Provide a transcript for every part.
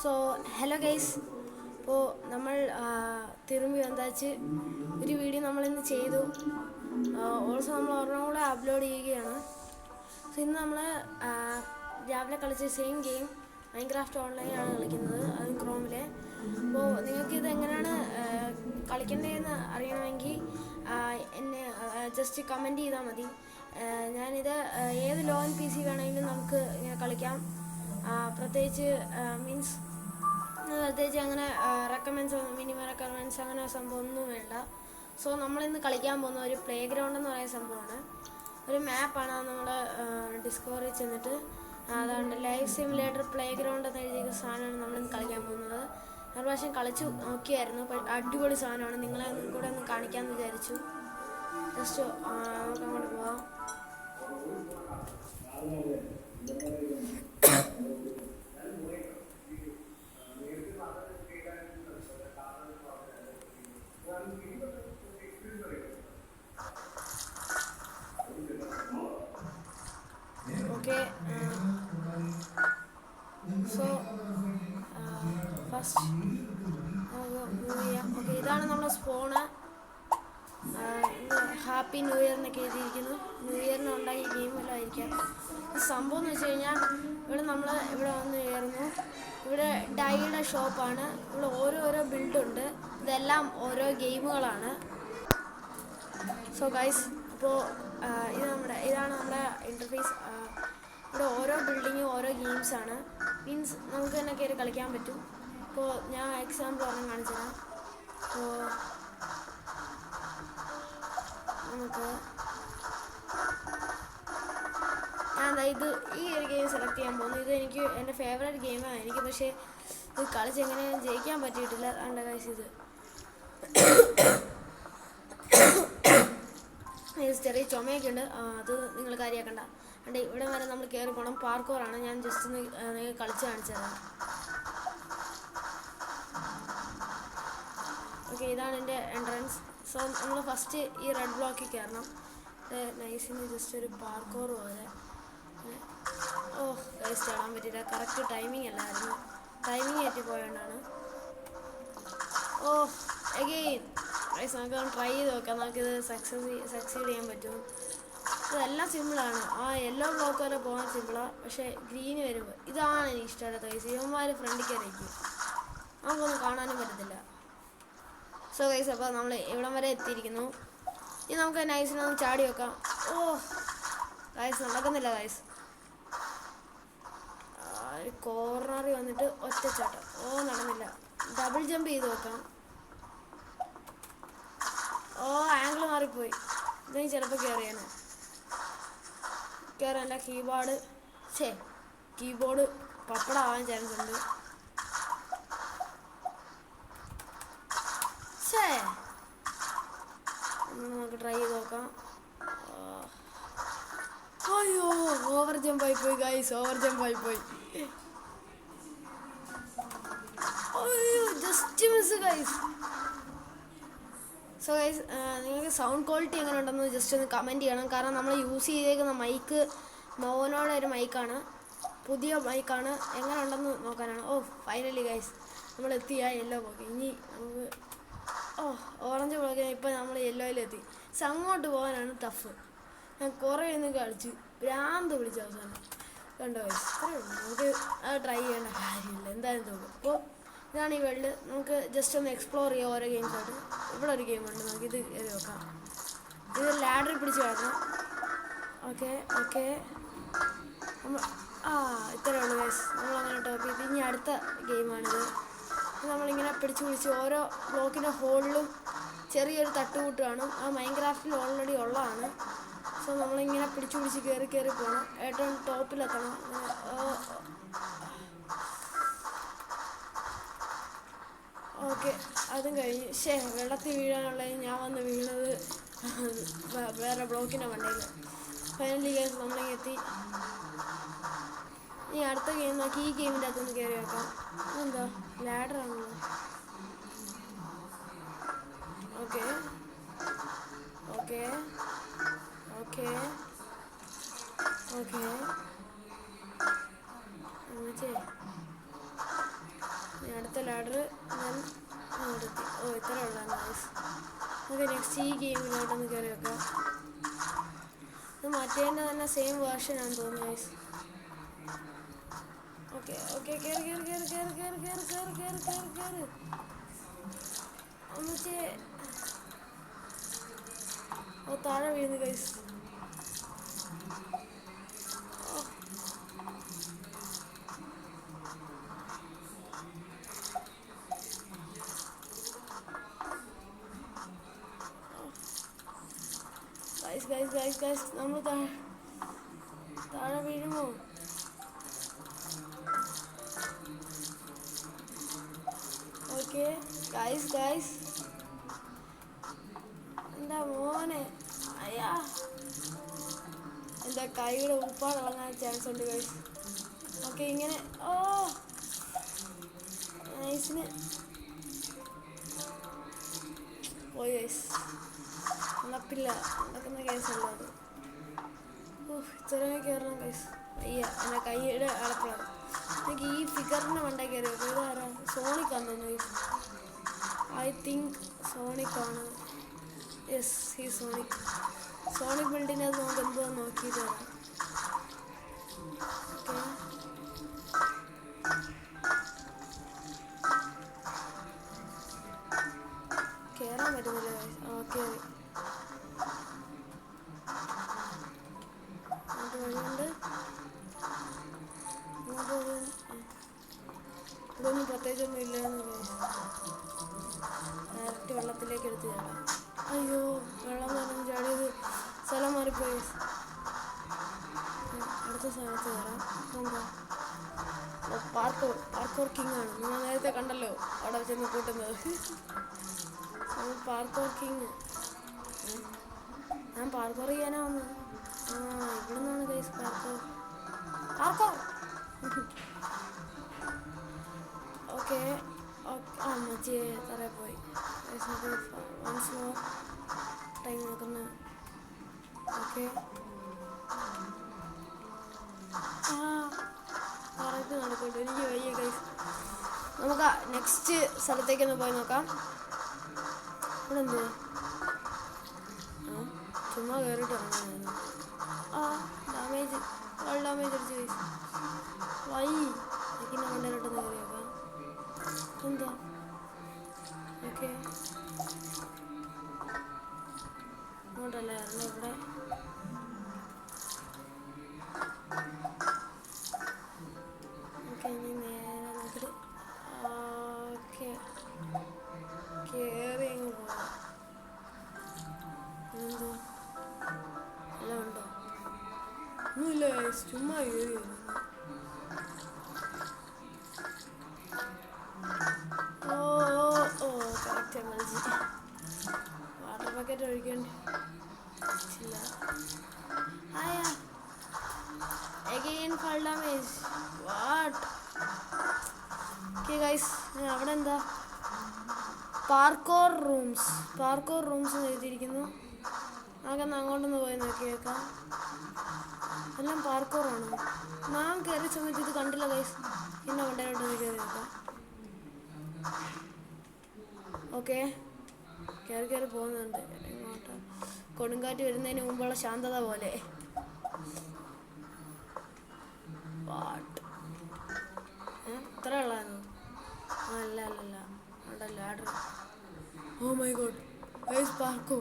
So hello guys. അപ്പോൾ നമ്മൾ തിരുമ്പി വന്നാച്ച് ഒരു വീഡിയോ നമ്മളിന്ന് ചെയ്തു. ഓൾസോ നമ്മൾ ഒരെണ്ണം കൂടെ അപ്ലോഡ് ചെയ്യുകയാണ്. സോ ഇന്ന് നമ്മൾ രാവിലെ കളിച്ച സെയിം ഗെയിം മൈൻക്രാഫ്റ്റ് ഓൺലൈനാണ് കളിക്കുന്നത്, അതും ക്രോമിലെ. അപ്പോൾ നിങ്ങൾക്കിത് എങ്ങനെയാണ് കളിക്കേണ്ടതെന്ന് അറിയണമെങ്കിൽ എന്നെ ജസ്റ്റ് കമൻറ്റ് ചെയ്താൽ മതി. ഞാനിത് ഏത് ലോ ആൻഡ് പി സി വേണമെങ്കിലും നമുക്ക് ഇങ്ങനെ കളിക്കാം. പ്രത്യേകിച്ച് അങ്ങനെ മിനിമം റെക്കമെൻസ് അങ്ങനെ സംഭവം ഒന്നും വേണ്ട. സോ നമ്മളിന്ന് കളിക്കാൻ പോകുന്ന ഒരു പ്ലേ ഗ്രൗണ്ട് എന്ന് പറയുന്ന സംഭവമാണ്. ഒരു മാപ്പാണ്. അത് നമ്മൾ ഡിസ്കവറിൽ ചെന്നിട്ട് അതുകൊണ്ട് ലൈവ് സിമുലേറ്റർ പ്ലേ ഗ്രൗണ്ട് എന്ന് എഴുതിയ സാധനമാണ് നമ്മളിന്ന് കളിക്കാൻ പോകുന്നത്. ഒരു പ്രാവശ്യം കളിച്ചു നോക്കിയായിരുന്നു. അടിപൊളി സാധനമാണ്. നിങ്ങളെ കൂടെ ഒന്ന് കാണിക്കാമെന്ന് വിചാരിച്ചു. ജസ്റ്റ് നമുക്ക് അങ്ങോട്ട് പോവാം. ഓക്കെ, സോ ഫസ്റ്റ് മൂവ് ചെയ്യാം. ഓക്കെ, ഇതാണ് നമ്മുടെ സ്പോണ്. ഹാപ്പി ന്യൂ ഇയർ എന്നൊക്കെ എഴുതിയിരിക്കുന്നു. ന്യൂ ഇയറിന് ഉണ്ടാക്കിയ ഗെയിമെല്ലാമായിരിക്കാം. സംഭവം എന്ന് വെച്ച് കഴിഞ്ഞാൽ ഇവിടെ വന്ന് കയറുന്നു. ഇവിടെ ഡൈയുടെ ഷോപ്പാണ്. ഇവിടെ ഓരോരോ ബിൽഡുണ്ട്. ഇതെല്ലാം ഓരോ ഗെയിമുകളാണ്. സോ ഗൈസ്, അപ്പോൾ ഇതാണ് നമ്മുടെ ഇൻ്റർഫേസ്. ഇവിടെ ഓരോ ബിൽഡിങ്ങും ഓരോ ഗെയിംസാണ്. മീൻസ് നമുക്ക് തന്നെ കയറി കളിക്കാൻ പറ്റും. ഇപ്പോൾ ഞാൻ എക്സാമ്പിൾ ഒരെണ്ണം കാണിച്ചു തരാം. അപ്പോൾ നമുക്ക് ഈ ഒരു ഗെയിം സെലക്ട് ചെയ്യാൻ പോകുന്നു. ഇത് എനിക്ക് എൻ്റെ ഫേവറേറ്റ് ഗെയിമാണ്. എനിക്ക് പക്ഷേ ഇത് കളിച്ച് എങ്ങനെ ജയിക്കാൻ പറ്റിയിട്ടില്ല. അതുകൊണ്ട് ഗൈസ് ഇത് ചെറിയ ചുമയൊക്കെ ഉണ്ട്. അത് നിങ്ങൾ കാര്യമാക്കണ്ട. അതുകൊണ്ട് ഇവിടെ വരെ നമ്മൾ കയറി പോകണം. പാർക്കോറാണ്. ഞാൻ ജസ്റ്റ് ഒന്ന് നിങ്ങൾ കളിച്ച് കാണിച്ചു തരാം. ഓക്കെ, ഇതാണ് എൻ്റെ എൻട്രൻസ്. സോ നമ്മൾ ഫസ്റ്റ് ഈ റെഡ് ബ്ലോക്കിൽ കയറണം. നൈസിന് ജസ്റ്റ് ഒരു പാർക്കോർ പോലെ. ഗൈസ് ചാടാൻ പറ്റില്ല. കറക്റ്റ് ടൈമിംഗ് അല്ലായിരുന്നു. ടൈമിംഗ് തെറ്റിപ്പോയോണ്ടാണ്. അഗെയിൻ ഗൈസ് നമുക്ക് ട്രൈ ചെയ്ത് നോക്കാം. നമുക്കിത് സക്സീഡ് ചെയ്യാൻ പറ്റും. ഇതെല്ലാം സിമ്പിളാണ്. യെല്ലോ ബ്ലോക്ക് വരെ പോകാൻ സിമ്പിളാണ്. പക്ഷേ ഗ്രീന് വരുമ്പോൾ ഇതാണ് എനിക്ക് ഇഷ്ടമായത്. ഗൈസ് ഇവന്മാർ ഫ്രണ്ടിൽ കയറിയിരിക്കും. നമുക്കൊന്നും കാണാനും പറ്റത്തില്ല. സോ ഗൈസ്, അപ്പോൾ നമ്മൾ ഇവിടം വരെ എത്തിയിരിക്കുന്നു. ഇനി നമുക്ക് നൈസിനൊന്ന് ചാടി വെക്കാം. ഗൈസ് നടക്കുന്നില്ല. ഗൈസ് കോർണറിൽ വന്നിട്ട് ഒറ്റച്ചാട്ടം. നടന്നില്ല. ഡബിൾ ജമ്പ് ചെയ്ത് വെക്കാം. ആംഗിൾ മാറിപ്പോയി. ഇതെങ്കിൽ ചിലപ്പോൾ കയറാനല്ല. കീബോർഡ് പപ്പടമാവാൻ ചാൻസ് ഉണ്ട്. നമുക്ക് ട്രൈ ചെയ്ത് നോക്കാം. അയ്യോ, ഓവർ ജമ്പായി പോയി ഗൈസ്. അയ്യോ, just miss guys. So guys, നിങ്ങൾക്ക് സൗണ്ട് ക്വാളിറ്റി എങ്ങനെ ഉണ്ടെന്ന് ജസ്റ്റ് ഒന്ന് കമൻറ്റ് ചെയ്യണം. കാരണം നമ്മൾ യൂസ് ചെയ്തേക്കുന്ന മൈക്ക് നോവനോടെ ഒരു മൈക്കാണ്. പുതിയ മൈക്കാണ്. എങ്ങനെ ഉണ്ടെന്ന് നോക്കാനാണ്. ഫൈനലി ഗൈസ് നമ്മൾ എത്തിയ യെല്ലോ ബ്ലോക്ക്. ഇനി നമുക്ക് ഓറഞ്ച് ബ്ലോക്ക്. ഇപ്പം നമ്മൾ യെല്ലോയിലെത്തി. അങ്ങോട്ട് പോകാനാണ് ടഫ്. ഞാൻ കുറേ ഒന്ന് കളിച്ച് ഭ്രാന്ത് പിടിച്ച അവസാനം. കണ്ടോ ഗൈസ്, നമുക്ക് അത് ട്രൈ ചെയ്യേണ്ട കാര്യമില്ല. എന്തായാലും തോന്നും. അപ്പോൾ ഇതാണ് ഈ വേൾഡ്. നമുക്ക് ജസ്റ്റ് ഒന്ന് എക്സ്പ്ലോർ ചെയ്യാം ഓരോ ഗെയിംസായിട്ട്. ഇവിടെ ഒരു ഗെയിമുണ്ട്. നമുക്കിത് കയറി നോക്കാം. ഇത് ലാഡറിൽ പിടിച്ച് കിടക്കണം. ഓക്കെ ഇത്രയേ ഉള്ളൂ ഗൈസ്. നമ്മളങ്ങനെ ടോപ്പ് ചെയ്ത് ഇനി അടുത്ത ഗെയിമാണിത്. നമ്മളിങ്ങനെ പിടിച്ച് ഓരോ ബ്ലോക്കിൻ്റെ ഹോളിലും ചെറിയൊരു തട്ടുകൂട്ടുകയാണ്. മൈൻക്രാഫ്റ്റിൽ ഓൾറെഡി ഉള്ളതാണ്. സോ നമ്മളിങ്ങനെ പിടിച്ച് കയറി പോകണം. ഏറ്റവും ടോപ്പിലെത്തണം. ഓക്കെ, അതും കഴിഞ്ഞ് വെള്ളത്തിൽ വീഴാനുള്ളത് ഞാൻ വന്ന് വീണത് വേറെ ബ്ലോക്കിൻ്റെ മണ്ടയിൽ. ഫൈനലി ഗെയിം നമ്മളിങ്ങനെ എത്തി. ഇനി അടുത്ത ഗെയിം നോക്കി ഈ ഗെയിമിൻ്റെ അകത്തൊന്ന് കയറി വെക്കാം. എന്താ ലാഡറാണല്ലോ. ഓക്കെ അടുത്ത ലാഡർ ഞാൻ എടുത്തി. ഓ ഇത്ര ഉള്ളതാണ് ഗൈസ്. നമുക്ക് നെക്സ്റ്റ് ഈ ഗെയിമിലോട്ടൊന്ന് കയറി വെക്കാം. ഇത് മറ്റേൻ്റെ തന്നെ സെയിം വേർഷൻ ആണെന്ന് തോന്നുന്നു ഗൈസ്. ഓക്കെ ഓക്കെ കയറി ഒന്നിച്ച്. ഓ താഴെ വീഴുന്നു ഗൈസ്. ഗൈസ് നമ്മൾ താഴെ വീഴുമോ? ഓക്കെ ഗൈസ് എന്താ മോനെ അയ്യാ, എൻ്റെ കൈയുടെ ഉപ്പാടിളങ്ങാൻ ചാൻസ് ഉണ്ട് ഗൈസ്. ഓക്കെ ഇങ്ങനെ ഓ നൈസിന് പോയി ഗൈസ്. നടക്കുന്ന കേസല്ല അത്. ഇത്രയും കയറണം ഗൈസ്. അയ്യ എൻ്റെ കൈയുടെ അടപ്പളാണ്. എനിക്ക് ഈ ഫിഗറിൻ്റെ മണ്ട കയറി. ഇതാരാ? സോണിക്കാന്ന് തോന്നുന്നു ഗൈസ്. ഐ തിങ്ക് സോണിക്കാണ്. യെസ് ഈ സോണിക് ബിൽഡിൻ്റെ അത് നമുക്ക് എന്തോ നോക്കിയിട്ട് വരാം. കയറാൻ പറ്റുന്നില്ല ഗൈസ്. ഓക്കെ വഴിയുണ്ട്. ഇതൊന്നും പ്രത്യേകിച്ചൊന്നും ഇല്ലയെന്ന് ഡയറക്റ്റ് വെള്ളത്തിലേക്ക് എടുത്ത് ചാടാം. അയ്യോ വെള്ളം നിറഞ്ഞ് ചാടിയത് സ്ഥലം മാറിപ്പോയി. അടുത്ത സ്ഥലത്ത് കയറാം. എന്താ പാർക്കോർ കിങ് ആണ്. നിങ്ങൾ നേരത്തെ കണ്ടല്ലോ അവിടെ ചെന്ന് കൂട്ടുന്നത്. Parkour king. ഞാൻ പാർക്കോർ ചെയ്യാനാ വന്നത്. ഇവിടെ നിന്നാണ് ഗൈസ് പാർക്കോർ. ഓക്കെ മച്ചേ തറയിൽ പോയി. വൺസ് മോർ ടൈം നോക്കുന്ന. ഓക്കെ കറക്റ്റ് നടക്കുന്നുണ്ട്. എനിക്ക് വയ്യ ഗൈസ്. നമുക്ക് നെക്സ്റ്റ് സ്ഥലത്തേക്കൊന്ന് പോയി നോക്കാം. ഇവിടെ എന്തുവാ? ചുമ്മാ കയറിയിട്ട് ഇറങ്ങാനായിരുന്നു. ഡാമേജ് അടിച്ചു ഗൈസ്. വൈ എനിക്കിന്നെ മണ്ടയിലോട്ടൊന്ന് കയറി നോക്കാം. എന്താ ഓക്കെ ഇങ്ങോട്ടല്ലേ ഇറങ്ങി. ഇവിടെ ഓക്കെ ഇനി നേരെ നോക്കിയിട്ട് ഓക്കെ കയറി അങ്ങ് പോകാം. എന്തോ എല്ലാം ഉണ്ടോ? ഒന്നുമില്ല ഗൈസ്, ചുമ്മാ കയറി. വാട്ടർ ബക്കറ്റ് ഒഴിക്കേണ്ടി അവിടെ എന്താ പാർക്കോർ റൂംസ് എഴുതിയിരിക്കുന്നു. നമുക്കെന്നാൽ അങ്ങോട്ടൊന്ന് പോയി നോക്കിയേക്കാം. എല്ലാം പാർക്കോറാണ്. ഞാൻ കയറിയ സമയത്ത് ഇത് കണ്ടില്ല ഗൈസ്. പിന്നെ വണ്ടയിലോട്ടൊന്ന് കയറി നോക്കാം. ഓക്കെ കയറി പോകുന്നുണ്ട്. ഇങ്ങോട്ട് കൊടുങ്കാറ്റ് വരുന്നതിന് മുമ്പുള്ള ശാന്തത പോലെ. ഇത്ര ഉള്ളായിരുന്നു. അല്ല അവിടെ ladder. Oh my god guys പാർക്കോ.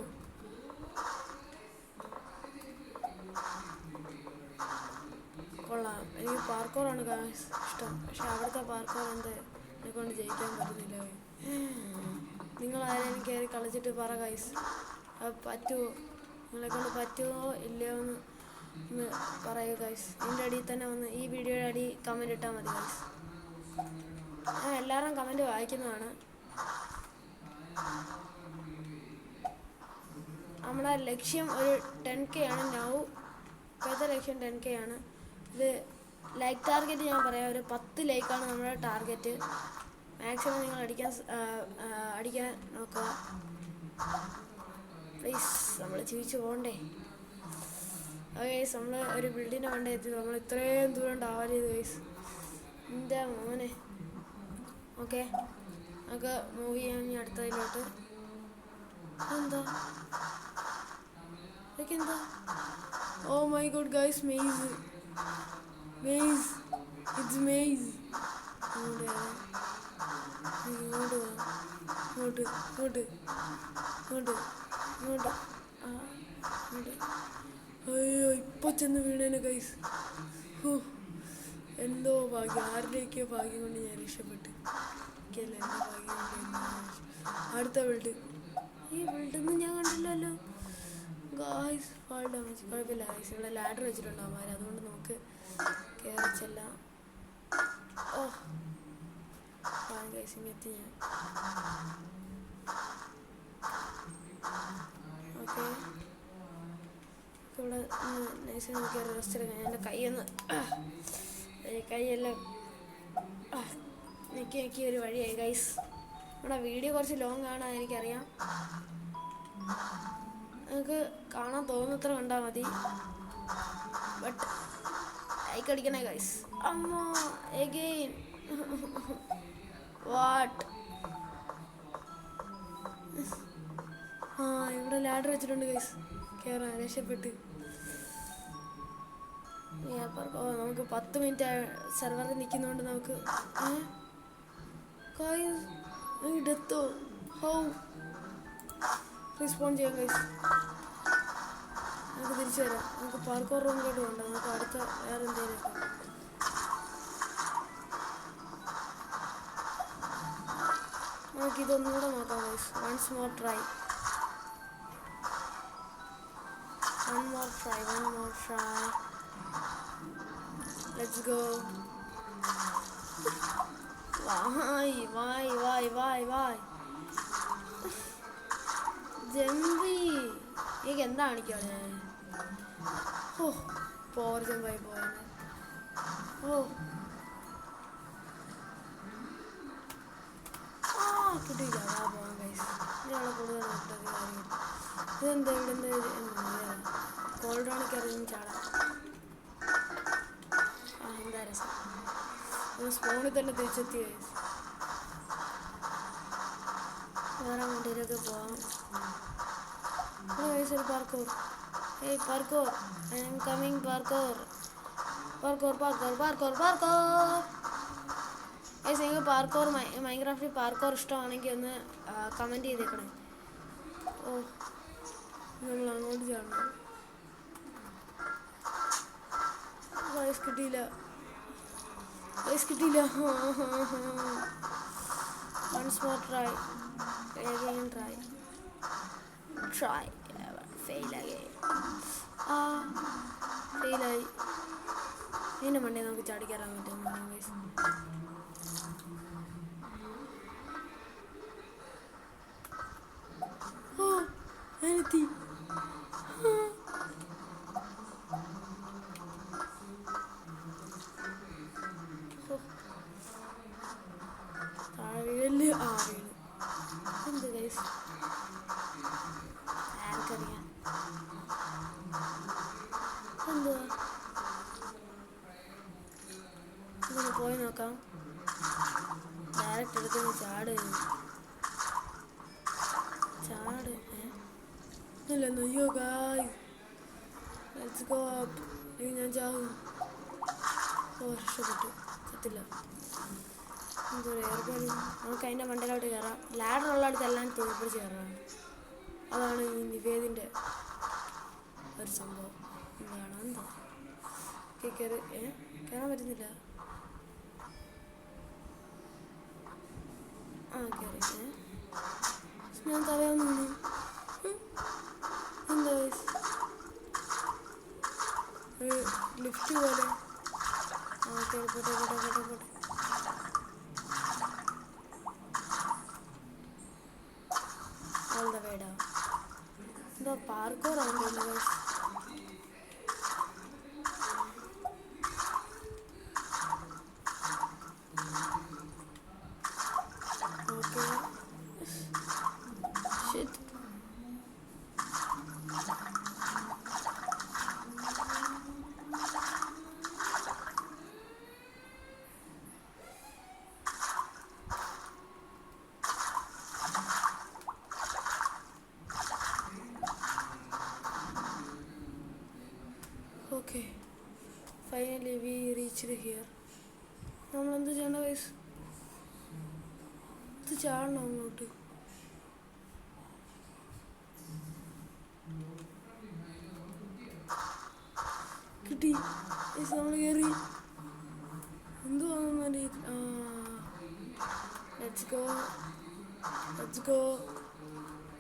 കൊള്ളാം. എനിക്ക് പാർക്കോറാണ് ഗൈസ് ഇഷ്ടം. പക്ഷെ അവിടുത്തെ പാർക്കോർ എന്നെക്കൊണ്ട് ജയിക്കാൻ പറ്റുന്നില്ല. നിങ്ങളാരും എനിക്ക് കയറി കളിച്ചിട്ട് പറ ഗൈസ്. അത് പറ്റുമോ? നിങ്ങളെക്കൊണ്ട് പറ്റുമോ ഇല്ലയോ ഒന്ന് പറയൂ ഗൈസ്. ഇതിൻ്റെ അടിയിൽ തന്നെ വന്ന് ഈ വീഡിയോയുടെ അടി കമൻറ്റ് ഇട്ടാൽ മതി ഗൈസ്. ഞാൻ എല്ലാവരും കമൻറ്റ് വായിക്കുന്നതാണ്. നമ്മുടെ ലക്ഷ്യം ഒരു 10K ആണ്. ഇപ്പോഴത്തെ ലക്ഷ്യം 10K ആണ്. ഇത് ലൈക്ക് ടാർഗറ്റ് ഞാൻ പറയാം. ഒരു 10 ലൈക്കാണ് നമ്മുടെ ടാർഗറ്റ്. മാക്സിമം നിങ്ങൾ അടിക്കാൻ നോക്കുക പ്ലീസ്. നമ്മൾ ജീവിച്ചു പോകണ്ടേ? ഗൈസ് നമ്മൾ ഒരു ബിൽഡിങ്ങിൻ്റെ വേണ്ട എത്തി. നമ്മൾ ഇത്രയും ദൂരം ട്രാവൽ ചെയ്ത് ഗൈസ്. എൻ്റെ മോനെ ഓക്കെ, നമുക്ക് മൂവ് ചെയ്യാൻ ഇനി അടുത്തതിലോട്ട്. എന്താ ഇതൊക്കെ എന്താ? Oh my god guys, maze maze, it's maze. ഇങ്ങോട്ട് ഇങ്ങോട്ട് ഇങ്ങോട്ട് ഇങ്ങോട്ട് ഇങ്ങോട്ട് ഇങ്ങോട്ട് ആ ഇങ്ങോട്ട്. അയ്യോ, ഇപ്പൊ ചെന്ന് വീണേനെ ഗൈസ്. എന്തോ ഭാഗ്യം, ആരുടെയൊക്കെയോ ഭാഗ്യം കൊണ്ട് ഞാൻ രക്ഷപ്പെട്ട്. എനിക്കല്ല, എൻ്റെ ഭാഗ്യം കൊണ്ട്. അടുത്ത ബിൽഡ്. ഈ ബിൽഡൊന്നും ഞാൻ കണ്ടില്ലല്ലോ ഗായ്സ്. ഫാൾ ഡാമേജ് കുഴപ്പമില്ല ഗായ്സ്. ഇവിടെ ലാഡർ വെച്ചിട്ടുണ്ടാവും അവർ, അതുകൊണ്ട് നമുക്ക് കയറിച്ചെല്ലാം. ഓ ഗായ്സ്, ഇങ്ങെത്തി ഞാൻ. ഓക്കെ, ഇവിടെ നൈസിൽ കയറി റെസ്റ്റ് എടുക്കാം. എൻ്റെ കൈയൊന്ന് കൈയെല്ലാം ഞെക്കി ഒരു വഴിയായി ഗൈസ്. ഇവിടെ വീഡിയോ കുറച്ച് ലോങ് ആണ്, എനിക്കറിയാം. നിങ്ങൾക്ക് കാണാൻ തോന്നുന്നത്ര കണ്ടാൽ മതി. ബട്ട് ലൈക്ക് അടിക്കണേ ഗൈസ്. അമ്മ എഗെയിൻ വാട്ട്. ആ ഇവിടെ ലാഡർ വെച്ചിട്ടുണ്ട് ഗൈസ്, കയറാൻ രക്ഷപ്പെട്ട്. നമുക്ക് 10 മിനിറ്റ് സെർവറിൽ നിൽക്കുന്നതുകൊണ്ട് നമുക്ക് ഡെത്തോ ഹൗ റെസ്പോണ്ട് ചെയ്യാം ഗൈസ്. നമുക്ക് തിരിച്ചു വരാം. നമുക്ക് പാർക്കോർ റൂമിലോട്ട് പോകണ്ട, നമുക്ക് അടുത്ത വേറെ എന്തെങ്കിലും. നമുക്കിതൊന്നുകൂടെ നോക്കാം guys. Once more try. One more try. Let's go. Why? ജമ്പി എനിക്ക് എന്താ കാണിക്കാണ്? ഓ പോർ ജമ്പായി പോയാണ്. ഓ കിട്ടിയില്ല. പോവാം ഗൈസ്. ഇയാളെ കൂടുതൽ നോട്ടൊക്കെ കാര്യം. ഇതെന്താ ഇവിടെ കോൾഡ്രോണിക്ക് ഇറങ്ങി ചാടാം. എന്താ രസം. സ്പോണിൽ തന്നെ തിരിച്ചെത്തി ഗൈസ്. വേറെ വണ്ടിയിലൊക്കെ പോവാം. ഗൈസ് ഒരു parkour. Hey parkour, I am coming. Parkour. Guys, നിങ്ങൾക്ക് പാർക്കോർ മൈൻക്രാഫ്റ്റിൽ പാർക്കോർ ഇഷ്ടമാണെങ്കിൽ ഒന്ന് കമൻറ്റ് ചെയ്തേക്കണേ. ഓ നമ്മൾ അങ്ങോട്ട് ചാടണം. ഗൈസ് കിട്ടിയില്ല. Once more try. Again try. Fail again. ഫെയിലായി. ഇതിൻ്റെ മണ്ടേ നമുക്ക് ചാടിക്കയറാൻ പറ്റും ഗൈസ്. ഞാനെത്തി. വീണ്. എന്ത് ഗൈസ്, ആർക്കറിയാം. എന്തുവാ ഇതൊന്ന് പോയി നോക്കാം. ഡയറക്റ്റ് എടുക്കുന്ന ചാട്. ഇല്ലെന്നോ? അയ്യോ ഗായ്സ്, ലെറ്റ്സ് ഗോ അപ്പ്. ഞാൻ ചാവും. രക്ഷപ്പെട്ടു. ചത്തില്ല. എന്തോ എയർപോർട്ട്. നമുക്ക് അതിൻ്റെ മണ്ടയിലോട്ട് കയറാം. ലാഡർ ഉള്ള അടുത്തെല്ലാം തൂപ്പിടിച്ച് കയറാം. അതാണ് ഈ നിവേദിൻ്റെ ഒരു സംഭവം. എന്താ കയറാൻ പറ്റുന്നില്ല. കയറി. ഞാൻ തറയാന്ന് നിന്നു. എന്താ ലിഫ്റ്റ് പോലെ. പോട്ടെ. All the way down. The parkour on the levels. Okay. Shit. വേണ്ട ഗൈസ്. ഇത് ചാടണം അങ്ങോട്ട്. കിട്ടി നമ്മൾ കയറി. എന്തുവാ ലെറ്റ്സ് ഗോ.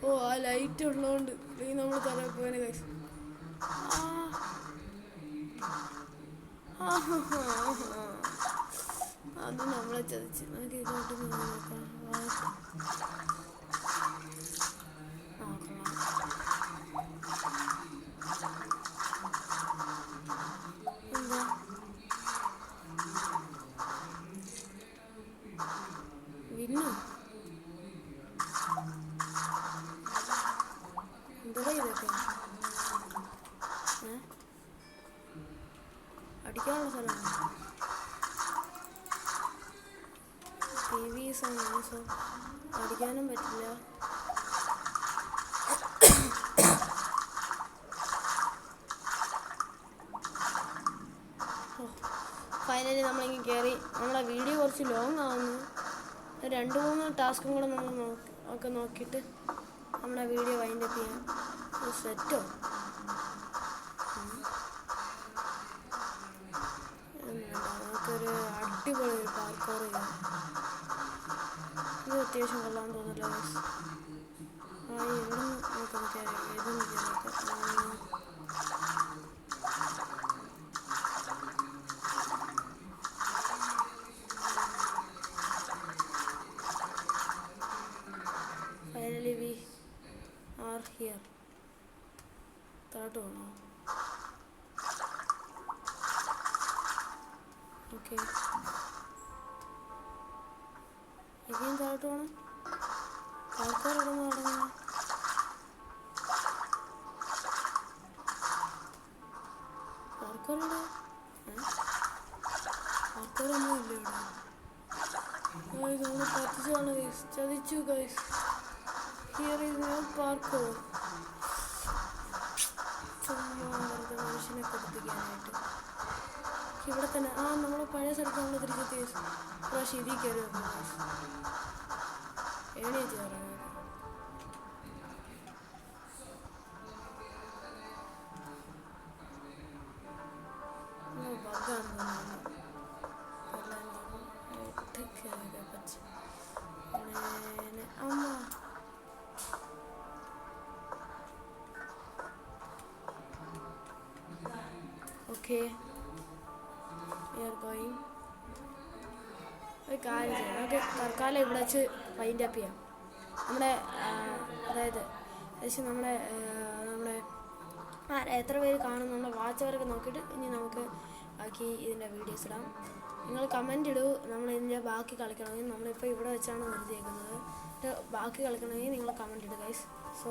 ഓ ആ ലൈറ്റ് ഉള്ളതുകൊണ്ട് അല്ലെങ്കിൽ നമ്മൾ തറ പോയനെ ഗൈസ്. അത് നമ്മളെ ചതിച്ച്. നമുക്ക് ഇങ്ങോട്ട് നോക്കാം. എന്താ വിന്നു എന്താ ഇതൊക്കെ അടിക്കാനുള്ള സ്ഥലമാണ്. TVs ആണ്, സോ അടിക്കാനും പറ്റില്ല. ഫൈനലി നമ്മളിങ്ങനെ കയറി. നമ്മളെ വീഡിയോ കുറച്ച് ലോങ് ആവുന്നു. 2-3 ടാസ്കും കൂടെ നമ്മൾ ഒക്കെ നോക്കിയിട്ട് നമ്മളെ വീഡിയോ വൈൻഡപ്പ് ചെയ്യാം. സെറ്റോ നമുക്കൊരു അടിപൊളി ഒരു പാർക്കോർ ചെയ്യാം. ഇത് അത്യാവശ്യം കൊള്ളാൻ തോന്നില്ല. ഇവിടെ നോക്കാം ഇതൊന്നും ചെയ്യാനൊക്കെ. Finally we are here. താഴോട്ട് പോകണോ? ഓക്കെ, ഇനിയും താഴോട്ട് പോകണം. ആൾക്കാർ ഇവിടെ നടന്നു. ആൾക്കാരുടെ ആൾക്കാരൊന്നും ഇല്ല ഇവിടെ. നമ്മൾ പറ്റിച്ചാണ് ഗൈസ്, ചതിച്ചു guys. Here is no parkour. ചുമ്മാ വെറുതെ മനുഷ്യനെ കൊടുപ്പിക്കാനായിട്ട്. ഇവിടെ തന്നെ നമ്മളെ പഴയ സ്ഥലത്ത് നമ്മൾ തിരിച്ചെത്തി ഗൈസ്. പ്രാവശ്യം ഇതിൽ കയറി വെക്കണം ഗൈസ്. എഴുന്നേറ്റ് കയറാൻ Okay, we are going. ഒരു കാര്യം ചെയ്യാം, നമുക്ക് തൽക്കാലം ഇവിടെ വെച്ച് വൈൻഡ് അപ്പ് ചെയ്യാം. നമ്മുടെ അതായത് ഏകദേശം നമ്മുടെ എത്ര പേര് കാണും നമ്മുടെ വാച്ചവരൊക്കെ നോക്കിയിട്ട് ഇനി നമുക്ക് ബാക്കി ഇതിൻ്റെ വീഡിയോസ് ഇടാം. നിങ്ങൾ കമൻറ്റ് ഇടൂ. നമ്മൾ ഇതിൻ്റെ ബാക്കി കളിക്കണമെങ്കിൽ നമ്മളിപ്പോൾ ഇവിടെ വെച്ചാണ് നിർത്തിയേക്കുന്നത്. ബാക്കി കളിക്കണമെങ്കിൽ നിങ്ങൾ കമൻറ്റ് ഇടുക ഗൈസ്. സോ